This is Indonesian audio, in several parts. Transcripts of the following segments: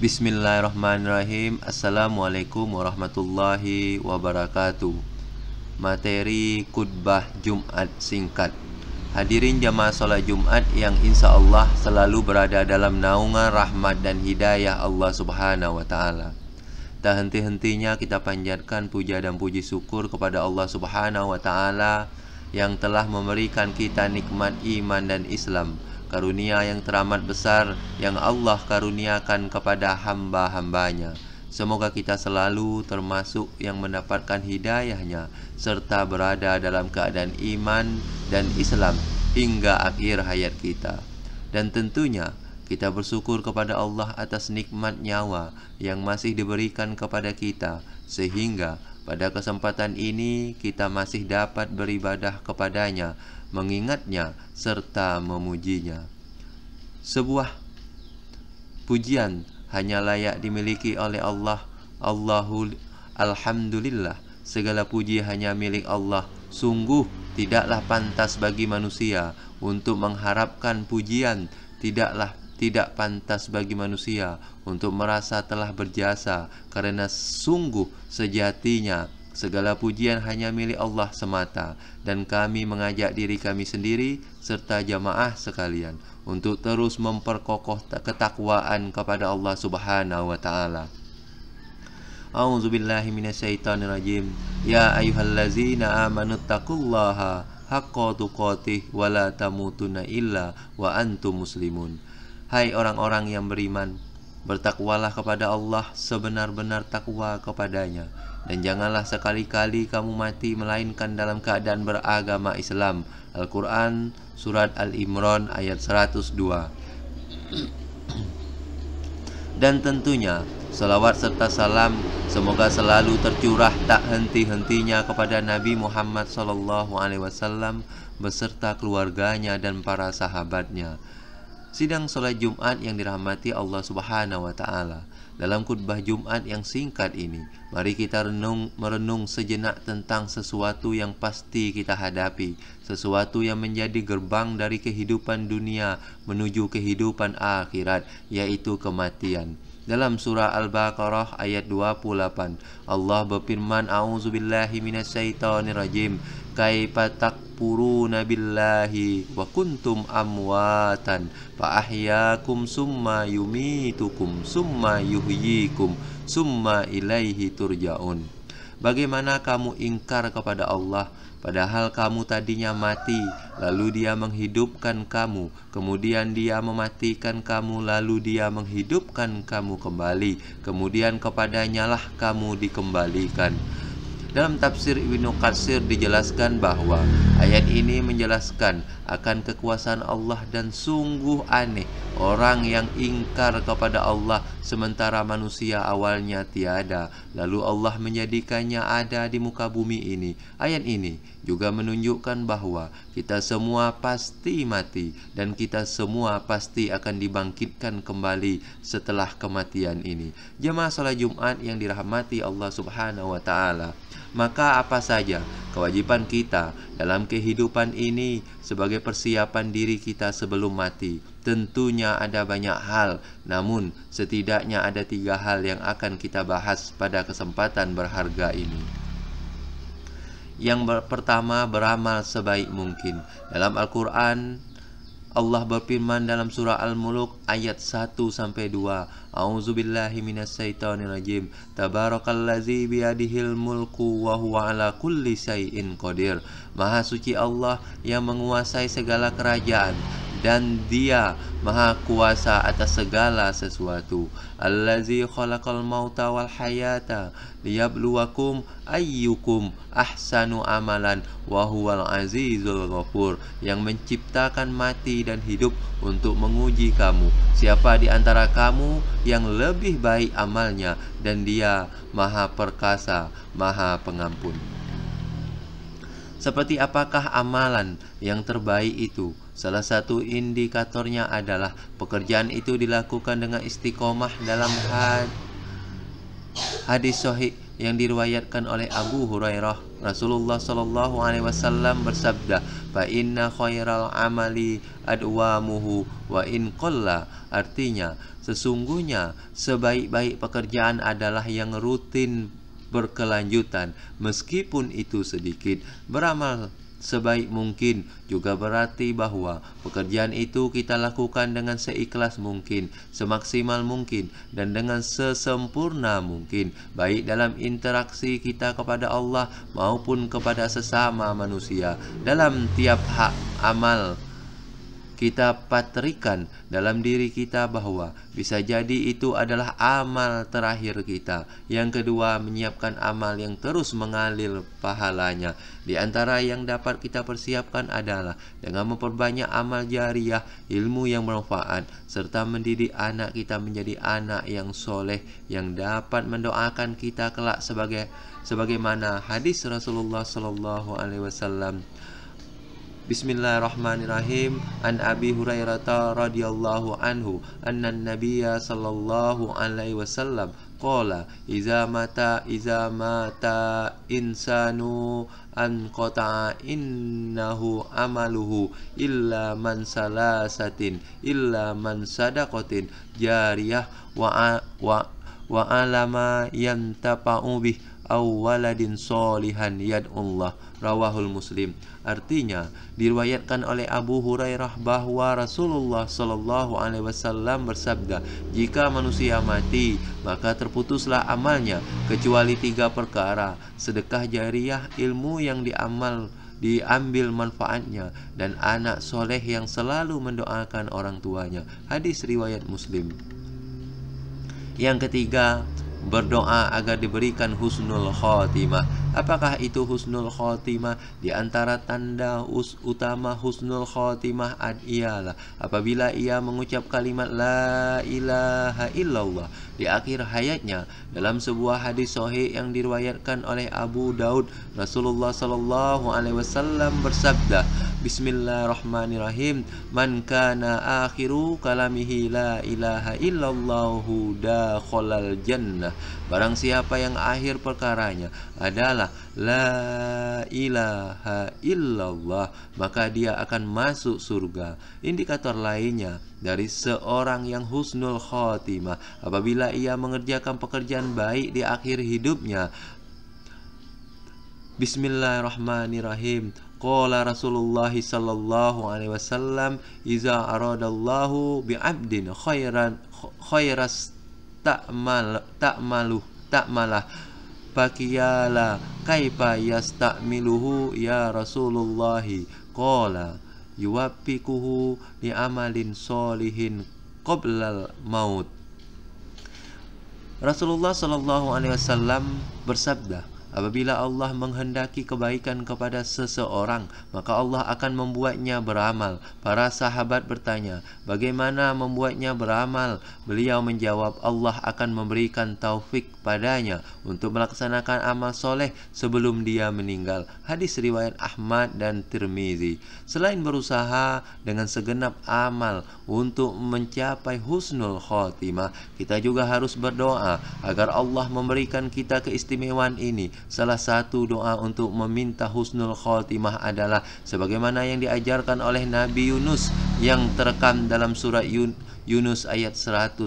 Bismillahirrahmanirrahim. Assalamualaikum warahmatullahi wabarakatuh. Materi khutbah Jumat singkat. Hadirin jamaah sholat Jumat yang insya Allah selalu berada dalam naungan rahmat dan hidayah Allah Subhanahu wa Ta'ala. Tak henti-hentinya kita panjatkan puja dan puji syukur kepada Allah Subhanahu wa Ta'ala yang telah memberikan kita nikmat iman dan Islam, karunia yang teramat besar yang Allah karuniakan kepada hamba-hambanya. Semoga kita selalu termasuk yang mendapatkan hidayahnya serta berada dalam keadaan iman dan Islam hingga akhir hayat kita. Dan tentunya kita bersyukur kepada Allah atas nikmat nyawa yang masih diberikan kepada kita, sehingga pada kesempatan ini kita masih dapat beribadah kepadanya, mengingatnya serta memujinya. Sebuah pujian hanya layak dimiliki oleh Allah. Alhamdulillah, segala puji hanya milik Allah. Sungguh tidaklah pantas bagi manusia untuk mengharapkan pujian, tidak pantas bagi manusia untuk merasa telah berjasa, karena sungguh sejatinya segala pujian hanya milik Allah semata. Dan kami mengajak diri kami sendiri serta jamaah sekalian untuk terus memperkokoh ketakwaan kepada Allah Subhanahu wa Ta'ala. A'udzubillahi minasyaitonirrajim. Ya ayyuhallazina amanu taqullaha haqqa tuqatih wa la tamutunna illa wa antum muslimun. Hai orang-orang yang beriman, bertakwalah kepada Allah sebenar-benar takwa kepadanya, dan janganlah sekali-kali kamu mati melainkan dalam keadaan beragama Islam. Al-Quran Surat Al-Imran ayat 102. Dan tentunya salawat serta salam semoga selalu tercurah tak henti-hentinya kepada Nabi Muhammad SAW beserta keluarganya dan para sahabatnya. Sidang sholat Jumat yang dirahmati Allah Subhanahu wa Ta'ala. Dalam khutbah Jumat yang singkat ini, mari kita merenung sejenak tentang sesuatu yang pasti kita hadapi, sesuatu yang menjadi gerbang dari kehidupan dunia menuju kehidupan akhirat, yaitu kematian. Dalam surah Al-Baqarah ayat 28, Allah berfirman, A'udzubillahi minasyaitonirrajim. Kaifa takfuruna billahi wa kuntum amwatan fa ahyakum summa yumitukum summa yuhyikum summa ilaihi turja'un. Bagaimana kamu ingkar kepada Allah padahal kamu tadinya mati, lalu Dia menghidupkan kamu, kemudian Dia mematikan kamu, lalu Dia menghidupkan kamu kembali, kemudian kepadanya lah kamu dikembalikan. Dalam tafsir Ibnu Katsir dijelaskan bahwa ayat ini menjelaskan akan kekuasaan Allah, dan sungguh aneh orang yang ingkar kepada Allah sementara manusia awalnya tiada, lalu Allah menjadikannya ada di muka bumi ini. Ayat ini juga menunjukkan bahwa kita semua pasti mati dan kita semua pasti akan dibangkitkan kembali setelah kematian ini. Jemaah salat Jumat yang dirahmati Allah Subhanahu wa Ta'ala, maka apa saja kewajiban kita dalam kehidupan ini sebagai persiapan diri kita sebelum mati? Tentunya ada banyak hal, namun setidaknya ada 3 hal yang akan kita bahas pada kesempatan berharga ini. Yang pertama, beramal sebaik mungkin. Dalam Al-Quran Allah berfirman dalam surah Al-Mulk ayat 1-2, A'udzubillahi minasyaitonirrajim. Tabarakallazi biyadihil mulku wa huwa ala kulli syai'in qadir. Maha suci Allah yang menguasai segala kerajaan, dan Dia maha kuasa atas segala sesuatu. Allazi khalaqal mauta wal hayata liyabluwakum ayyukum ahsanu amalan wa huwal azizul ghafur. Yang menciptakan mati dan hidup untuk menguji kamu, siapa di antara kamu yang lebih baik amalnya, dan Dia maha perkasa, maha pengampun. Seperti apakah amalan yang terbaik itu? Salah satu indikatornya adalah pekerjaan itu dilakukan dengan istiqomah dalam hadis sahih yang diriwayatkan oleh Abu Hurairah, Rasulullah Shallallahu Alaihi Wasallam bersabda, "Fa inna khairal amali adwamuhu wa in qalla." Artinya, sesungguhnya sebaik-baik pekerjaan adalah yang rutin berkelanjutan, meskipun itu sedikit. Beramal sebaik mungkin juga berarti bahwa pekerjaan itu kita lakukan dengan seikhlas mungkin, semaksimal mungkin, dan dengan sesempurna mungkin, baik dalam interaksi kita kepada Allah maupun kepada sesama manusia. Dalam tiap hak amal kita patrikan dalam diri kita bahwa bisa jadi itu adalah amal terakhir kita. Yang kedua, menyiapkan amal yang terus mengalir pahalanya. Di antara yang dapat kita persiapkan adalah dengan memperbanyak amal jariah, ilmu yang bermanfaat, serta mendidik anak kita menjadi anak yang soleh yang dapat mendoakan kita kelak sebagaimana hadis Rasulullah Sallallahu Alaihi Wasallam. Bismillahirrahmanirrahim. An Abi Hurairah radhiyallahu anhu anna Nabiyya sallallahu alaihi wasallam qala iza mata insanu an qata'a innahu amaluhu illa man salasatin illa man sadaqatin jariyah wa alama yantafa'u bih aw waladin solihan yad'ullah. Rawahul Muslim. Artinya, diriwayatkan oleh Abu Hurairah bahwa Rasulullah Shallallahu Alaihi Wasallam bersabda, jika manusia mati, maka terputuslah amalnya kecuali 3 perkara: sedekah jariah, ilmu yang diambil manfaatnya, dan anak soleh yang selalu mendoakan orang tuanya. Hadis riwayat Muslim. Yang ketiga, berdoa agar diberikan husnul khotimah. Apakah itu husnul khotimah? Di antara tanda utama husnul khotimah ialah apabila ia mengucap kalimat la ilaha illallah di akhir hayatnya. Dalam sebuah hadis sahih yang diriwayatkan oleh Abu Daud, Rasulullah Sallallahu Alaihi Wasallam bersabda, Bismillahirrahmanirrahim, man kana akhiru kalamihi la ilaha illallahu dakhalal jannah. Barang siapa yang akhir perkaranya adalah la ilaha illallah, maka dia akan masuk surga. Indikator lainnya dari seorang yang husnul khotimah apabila ia mengerjakan pekerjaan baik di akhir hidupnya. Bismillahirrahmanirrahim. Qala Rasulullah sallallahu alaihi wasallam, iza aradallahu bi'abdin khairas ta'malah fakiyala kaifa yasta'miluhu ya Rasulullah. Qala yuwaffiquhu li amalin solihin qoblal maut. Rasulullah sallallahu alaihi wasallam bersabda, apabila Allah menghendaki kebaikan kepada seseorang, maka Allah akan membuatnya beramal. Para sahabat bertanya, bagaimana membuatnya beramal? Beliau menjawab, Allah akan memberikan taufik padanya untuk melaksanakan amal soleh sebelum dia meninggal. Hadis riwayat Ahmad dan Tirmizi. Selain berusaha dengan segenap amal untuk mencapai husnul khotimah, kita juga harus berdoa agar Allah memberikan kita keistimewaan ini. Salah satu doa untuk meminta husnul khotimah adalah sebagaimana yang diajarkan oleh Nabi Yunus yang terekam dalam surat Yunus ayat 101.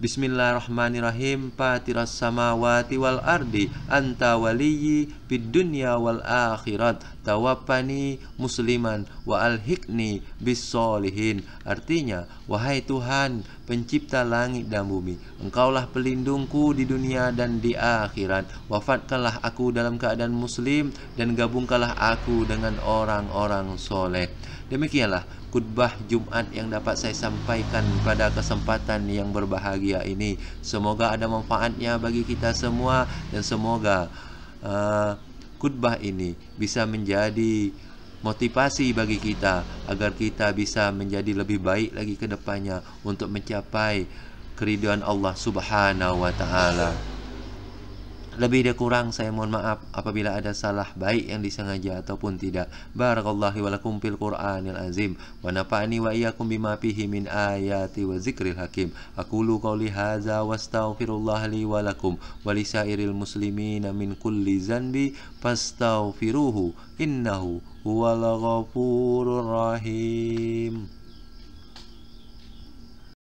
Bismillahirrahmanirrahim. Fatiras samawati wal ardi anta waliyyi fid dunya wal akhirat tawaffani musliman wa alhiqni bis solihin. Artinya, wahai Tuhan pencipta langit dan bumi, Engkaulah pelindungku di dunia dan di akhirat. Wafatkanlah aku dalam keadaan muslim dan gabungkanlah aku dengan orang-orang soleh. Demikianlah khutbah Jumat yang dapat saya sampaikan pada kesempatan yang berbahagia ini. Semoga ada manfaatnya bagi kita semua, dan semoga khutbah ini bisa menjadi motivasi bagi kita agar kita bisa menjadi lebih baik lagi ke depannya untuk mencapai keridhaan Allah Subhanahu wa taala. Lebih dan kurang saya mohon maaf apabila ada salah baik yang disengaja ataupun tidak. Barakallahu wa lakum fil Qur'anil azim wa nafa'ani wa iyyakum bima fihi min ayati wa zikril hakim. Aqulu qawli hadza wastaghfirullah li wa lakum wa lisairil muslimina min kulli zanbi fastaghfiruhu innahu huwal ghafurur rahim.